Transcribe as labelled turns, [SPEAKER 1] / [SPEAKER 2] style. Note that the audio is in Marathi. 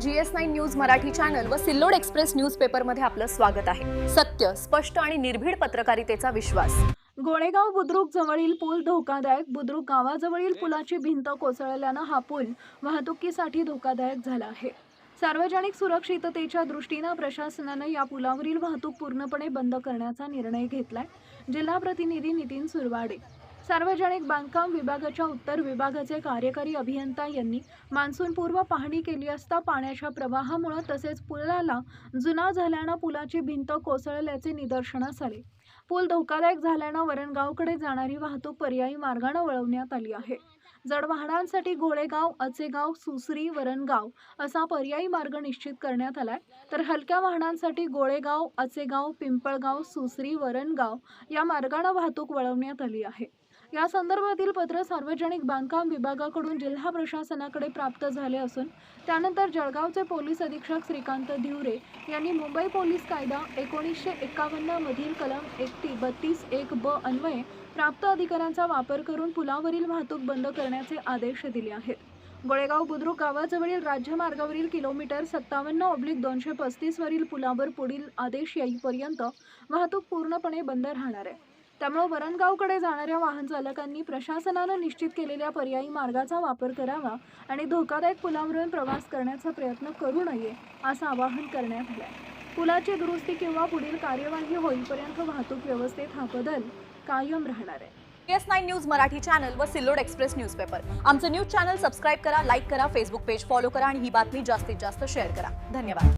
[SPEAKER 1] GS9 न्यूज मराठी चॅनल व सिल्लोड एक्सप्रेस न्यूजपेपर मध्ये आपलं स्वागत आहे। सत्य, स्पष्ट आणि निर्भीड पत्रकारितेचा विश्वास।
[SPEAKER 2] गोळेगाव बुद्रुक जवळील पूल धोकादायक। बुद्रुक गावाजवळील पुलाची भिंत कोसळल्याने हा पूल वाहतुकीसाठी धोकादायक झाला आहे। सार्वजनिक सुरक्षिततेच्या दृष्टीने प्रशासनाने या पुलावरील वाहतूक पूर्णपणे बंद करण्याचा निर्णय घेतलाय। जिल्हा प्रतिनिधी नितीन सुरवाडे। सार्वजनिक बांधकाम विभागाच्या उत्तर विभागाचे कार्यकारी अभियंता यांनी मान्सूनपूर्व पाहणी केली असता पाण्याच्या प्रवाहामुळे तसेच पुलाला जुना झाल्याने पुलाची भिंत कोसळल्याचे निदर्शनास आले। पूल धोकादायक झाल्याने वरणगावकडे जाणारी वाहतूक पर्यायी मार्गाने वळवण्यात आली आहे। जड वाहनांसाठी गोळेगाव, अचेगाव, सुसरी, वरणगाव असा पर्यायी मार्ग निश्चित करण्यात आलाय, तर हलक्या वाहनांसाठी गोळेगाव, अचेगाव, पिंपळगाव, सुसरी, वरणगाव या मार्गाने वाहतूक वळवण्यात आली आहे। या संदर्भातील पत्र सार्वजनिक बांधकाम विभागाकडून जिल्हा प्रशासनाकडे प्राप्त झाले असून त्यानंतर जळगावचे पोलीस अधीक्षक श्रीकांत धिवरे यांनी मुंबई पोलीस कायदा 1951 मधील कलम 32(1) ब अन्वये प्राप्त अधिकारांचा वापर करून पुलावरील वाहतूक बंद करण्याचे आदेश दिले आहेत। गोळेगाव बुद्रुक गावाजवळील राज्यमार्गावरील किलोमीटर 57/235 वरील पुलावर पुढील आदेश येईपर्यंत वाहतूक पूर्णपणे बंद राहणार आहे। त्यामुळे वरणगावकडे जाणाऱ्या वाहन चालकांनी प्रशासनाने निश्चित केलेल्या पर्यायी मार्गाचा वापर करावा आणि धोकादायक पुलावरून प्रवास करण्याचा प्रयत्न करू नये असं आवाहन करण्यात आलं आहे। पुलाची दुरुस्ती किंवा पुढील कार्यवाही होईपर्यंत वाहतूक व्यवस्थेत हा बदल कायम राहणार आहे।
[SPEAKER 1] GS9 न्यूज मराठी चॅनल व सिल्लोड एक्सप्रेस न्यूजपेपर आमचे न्यूज चॅनल सबस्क्राइब करा, लाईक करा, फेसबुक पेज फॉलो करा आणि ही बातमी जास्तीत जास्त शेअर करा। धन्यवाद।